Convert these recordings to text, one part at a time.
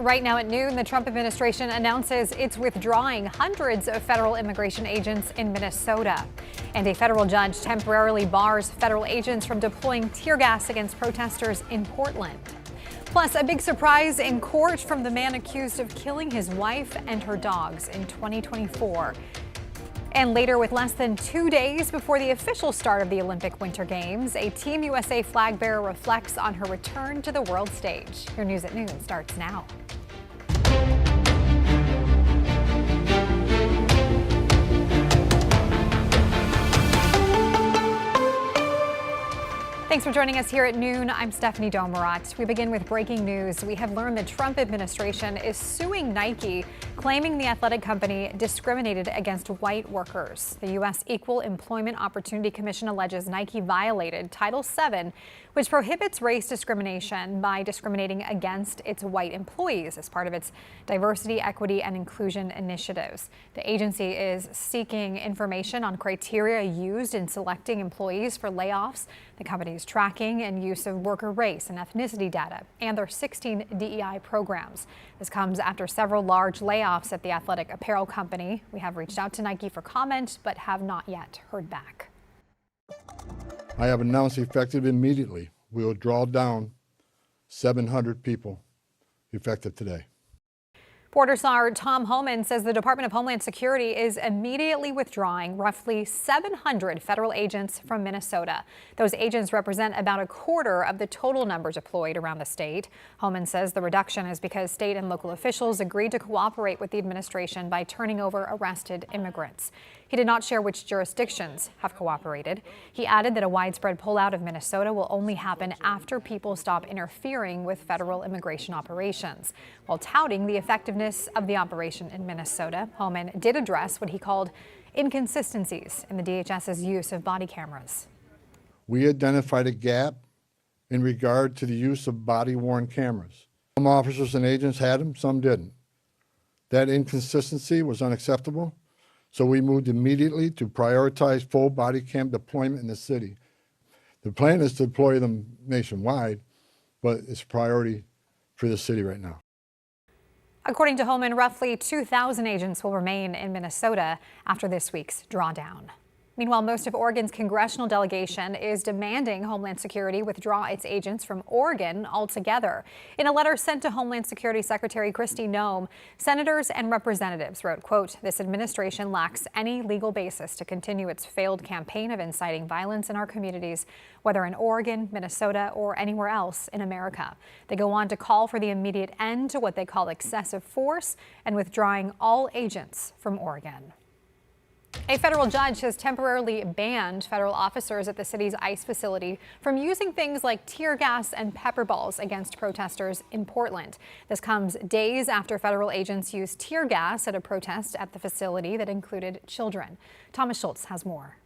Right now at noon, the Trump administration announces it's withdrawing hundreds of federal immigration agents in Minnesota. And a federal judge temporarily bars federal agents from deploying tear gas against protesters in Portland. Plus, a big surprise in court from the man accused of killing his wife and her dogs in 2024. And later, with less than 2 days before the official start of the Olympic Winter Games, a Team USA flag bearer reflects on her return to the world stage. Your News at Noon starts now. Thanks for joining us here at noon. I'm Stephanie Domerat. We begin with breaking news. We have learned the Trump administration is suing Nike, claiming the athletic company discriminated against white workers. The U.S. Equal Employment Opportunity Commission alleges Nike violated Title VII, which prohibits race discrimination by discriminating against its white employees as part of its diversity, equity, and inclusion initiatives. The agency is seeking information on criteria used in selecting employees for layoffs, the company's tracking and use of worker race and ethnicity data, and their 16 DEI programs. This comes after several large layoffs at the athletic apparel company. We have reached out to Nike for comment, but have not yet heard back. I have announced effective immediately. We will draw down 700 people effective today. Porter Star Tom Homan says the Department of Homeland Security is immediately withdrawing roughly 700 federal agents from Minnesota. Those agents represent about a quarter of the total number deployed around the state. Homan says the reduction is because state and local officials agreed to cooperate with the administration by turning over arrested immigrants. He did not share which jurisdictions have cooperated. He added that a widespread pullout of Minnesota will only happen after people stop interfering with federal immigration operations. While touting the effectiveness of the operation in Minnesota, Homan did address what he called inconsistencies in the DHS's use of body cameras. We identified a gap in regard to the use of body-worn cameras. Some officers and agents had them, some didn't. That inconsistency was unacceptable. So we moved immediately to prioritize full body cam deployment in the city. The plan is to deploy them nationwide, but it's a priority for the city right now. According to Homan, roughly 2,000 agents will remain in Minnesota after this week's drawdown. Meanwhile, most of Oregon's congressional delegation is demanding Homeland Security withdraw its agents from Oregon altogether. In a letter sent to Homeland Security Secretary Kristi Noem, senators and representatives wrote, quote, "This administration lacks any legal basis to continue its failed campaign of inciting violence in our communities, whether in Oregon, Minnesota, or anywhere else in America." They go on to call for the immediate end to what they call excessive force and withdrawing all agents from Oregon. A federal judge has temporarily banned federal officers at the city's ICE facility from using things like tear gas and pepper balls against protesters in Portland. This comes days after federal agents used tear gas at a protest at the facility that included children. Thomas Schultz has more.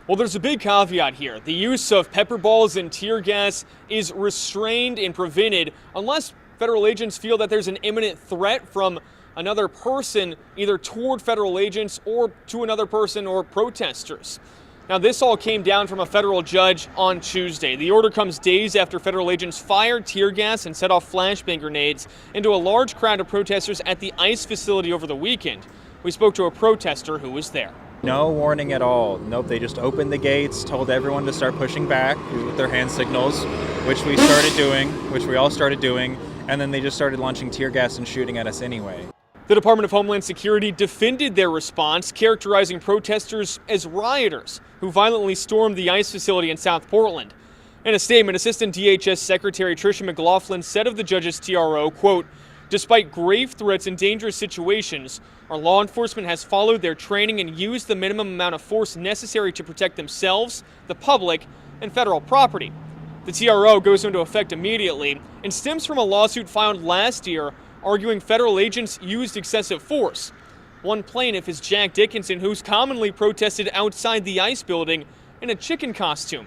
Well, there's a big caveat here. The use of pepper balls and tear gas is restrained and prevented unless federal agents feel that there's an imminent threat from another person, either toward federal agents or to another person or protesters. Now, this all came down from a federal judge on Tuesday. The order comes days after federal agents fired tear gas and set off flashbang grenades into a large crowd of protesters at the ICE facility over the weekend. We spoke to a protester who was there. No warning at all. Nope, they just opened the gates, told everyone to start pushing back with their hand signals, which we all started doing, and then they just started launching tear gas and shooting at us anyway. The Department of Homeland Security defended their response, characterizing protesters as rioters who violently stormed the ICE facility in South Portland. In a statement, Assistant DHS Secretary Tricia McLaughlin said of the judge's TRO, quote, "Despite grave threats and dangerous situations, our law enforcement has followed their training and used the minimum amount of force necessary to protect themselves, the public, and federal property." The TRO goes into effect immediately and stems from a lawsuit filed last year arguing federal agents used excessive force. One plaintiff is Jack Dickinson, who's commonly protested outside the ICE building in a chicken costume.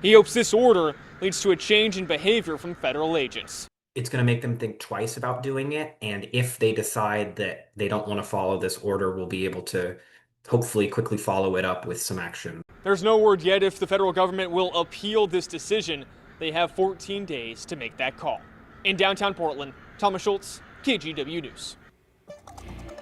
He hopes this order leads to a change in behavior from federal agents. It's going to make them think twice about doing it, and if they decide that they don't want to follow this order, we'll be able to hopefully quickly follow it up with some action. There's no word yet if the federal government will appeal this decision. They have 14 days to make that call. In downtown Portland, Thomas Schultz, KGW News.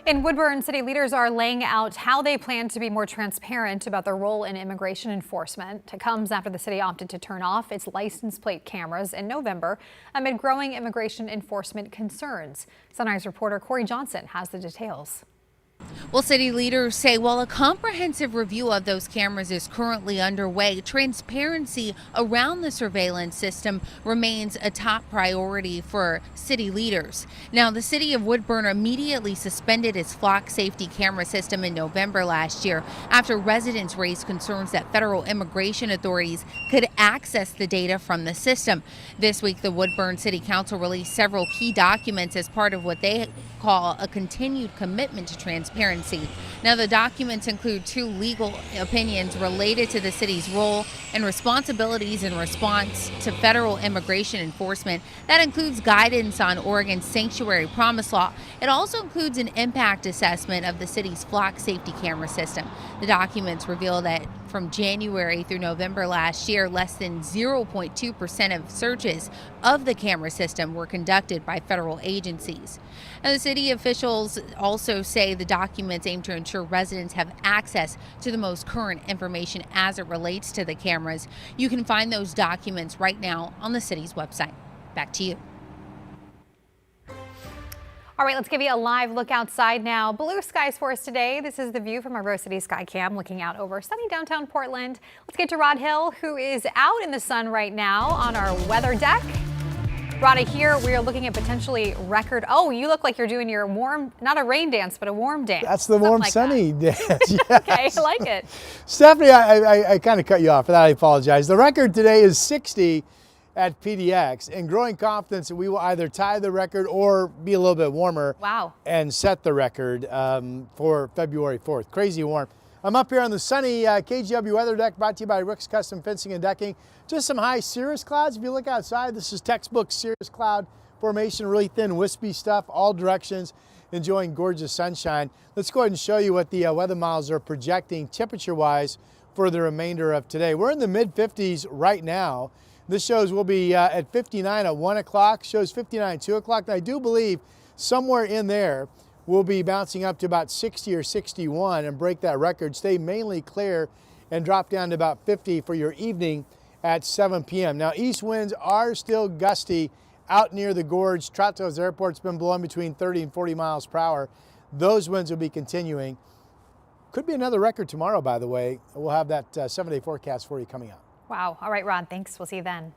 In Woodburn, city leaders are laying out how they plan to be more transparent about their role in immigration enforcement. It comes after the city opted to turn off its license plate cameras in November amid growing immigration enforcement concerns. Sunrise reporter Corey Johnson has the details. Well, city leaders say while a comprehensive review of those cameras is currently underway, transparency around the surveillance system remains a top priority for city leaders. Now, the city of Woodburn immediately suspended its flock safety camera system in November last year after residents raised concerns that federal immigration authorities could access the data from the system. This week, the Woodburn City Council released several key documents as part of what they call a continued commitment to transparency. Now, the documents include 2 legal opinions related to the city's role and responsibilities in response to federal immigration enforcement. That includes guidance on Oregon's sanctuary promise law. It also includes an impact assessment of the city's flock safety camera system. The documents reveal that from January through November last year, less than 0.2% of searches of the camera system were conducted by federal agencies. Now, the city officials also say the documents aim to ensure residents have access to the most current information as it relates to the cameras. You can find those documents right now on the city's website. Back to you. All right, let's give you a live look outside now. Blue skies for us today. This is the view from our Rose City Sky Cam looking out over sunny downtown Portland. Let's get to Rod Hill, who is out in the sun right now on our weather deck. Rada, here we are looking at potentially record. Oh, you look like you're doing your warm, not a rain dance, but a warm dance. That's the warm, sunny dance. Yes. Okay, I like it. Stephanie, I kind of cut you off. For that, I apologize. The record today is 60 at PDX, and growing confidence that we will either tie the record or be a little bit warmer. Wow. And set the record for February 4th. Crazy warm. I'm up here on the sunny KGW weather deck, brought to you by Rick's Custom Fencing and Decking. Just some high cirrus clouds. If you look outside, this is textbook cirrus cloud formation, really thin, wispy stuff, all directions, enjoying gorgeous sunshine. Let's go ahead and show you what the weather models are projecting temperature-wise for the remainder of today. We're in the mid-50s right now. This shows we'll be at 59 at 1 o'clock, shows 59 at 2 o'clock. And I do believe somewhere in there we'll be bouncing up to about 60 or 61 and break that record, stay mainly clear, and drop down to about 50 for your evening at 7 p.m. Now, east winds are still gusty out near the gorge. Tratos Airport's been blowing between 30 and 40 miles per hour. Those winds will be continuing. Could be another record tomorrow, by the way. We'll have that 7-day forecast for you coming up. Wow. All right, Rod, thanks. We'll see you then.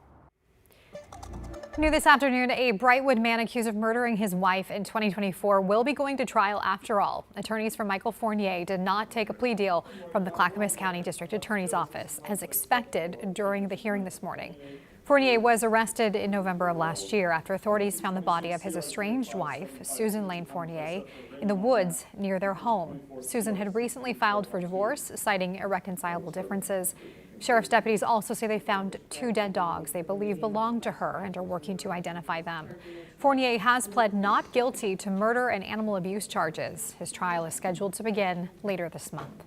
New this afternoon, a Brightwood man accused of murdering his wife in 2024 will be going to trial after all. Attorneys for Michael Fournier did not take a plea deal from the Clackamas County District Attorney's Office, as expected during the hearing this morning. Fournier was arrested in November of last year after authorities found the body of his estranged wife, Susan Lane Fournier, in the woods near their home. Susan had recently filed for divorce, citing irreconcilable differences. Sheriff's deputies also say they found 2 dead dogs they believe belonged to her and are working to identify them. Fournier has pled not guilty to murder and animal abuse charges. His trial is scheduled to begin later this month.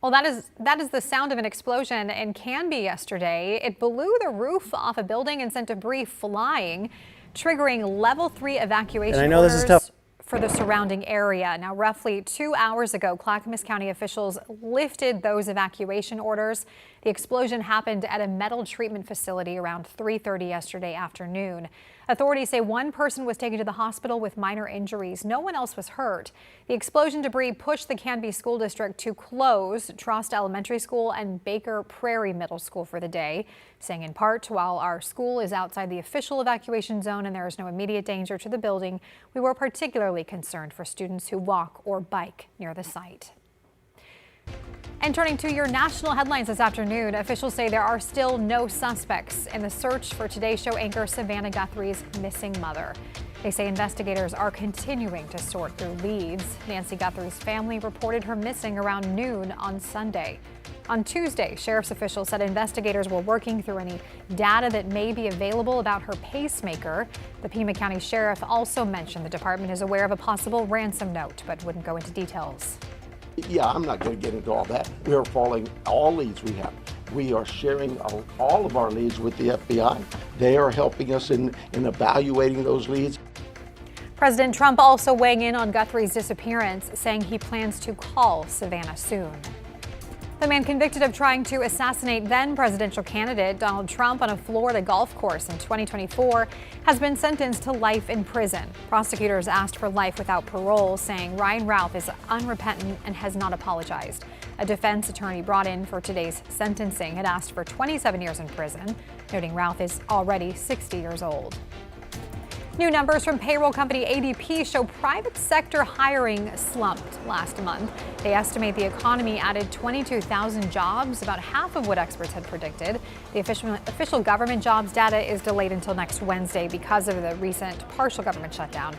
Well, that is the sound of an explosion in Canby yesterday. It blew the roof off a building and sent debris flying, triggering level 3 evacuation orders for the surrounding area. Now, roughly 2 hours ago, Clackamas County officials lifted those evacuation orders. The explosion happened at a metal treatment facility around 3:30 yesterday afternoon. Authorities say 1 person was taken to the hospital with minor injuries. No one else was hurt. The explosion debris pushed the Canby School District to close Trost Elementary School and Baker Prairie Middle School for the day, saying in part, while our school is outside the official evacuation zone and there is no immediate danger to the building, we were particularly concerned for students who walk or bike near the site. And turning to your national headlines this afternoon, officials say there are still no suspects in the search for Today Show anchor Savannah Guthrie's missing mother. They say investigators are continuing to sort through leads. Nancy Guthrie's family reported her missing around noon on Sunday. On Tuesday, sheriff's officials said investigators were working through any data that may be available about her pacemaker. The Pima County Sheriff also mentioned the department is aware of a possible ransom note, but wouldn't go into details. Yeah, I'm not going to get into all that. We are following all leads we have. We are sharing all of our leads with the FBI. They are helping us in evaluating those leads. President Trump also weighing in on Guthrie's disappearance, saying he plans to call Savannah soon. The man convicted of trying to assassinate then presidential candidate Donald Trump on a Florida golf course in 2024 has been sentenced to life in prison. Prosecutors asked for life without parole, saying Ryan Ralph is unrepentant and has not apologized. A defense attorney brought in for today's sentencing had asked for 27 years in prison, noting Ralph is already 60 years old. New numbers from payroll company ADP show private sector hiring slumped last month. They estimate the economy added 22,000 jobs, about half of what experts had predicted. The official government jobs data is delayed until next Wednesday because of the recent partial government shutdown.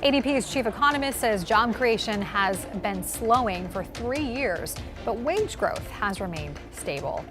ADP's chief economist says job creation has been slowing for 3 years, but wage growth has remained stable.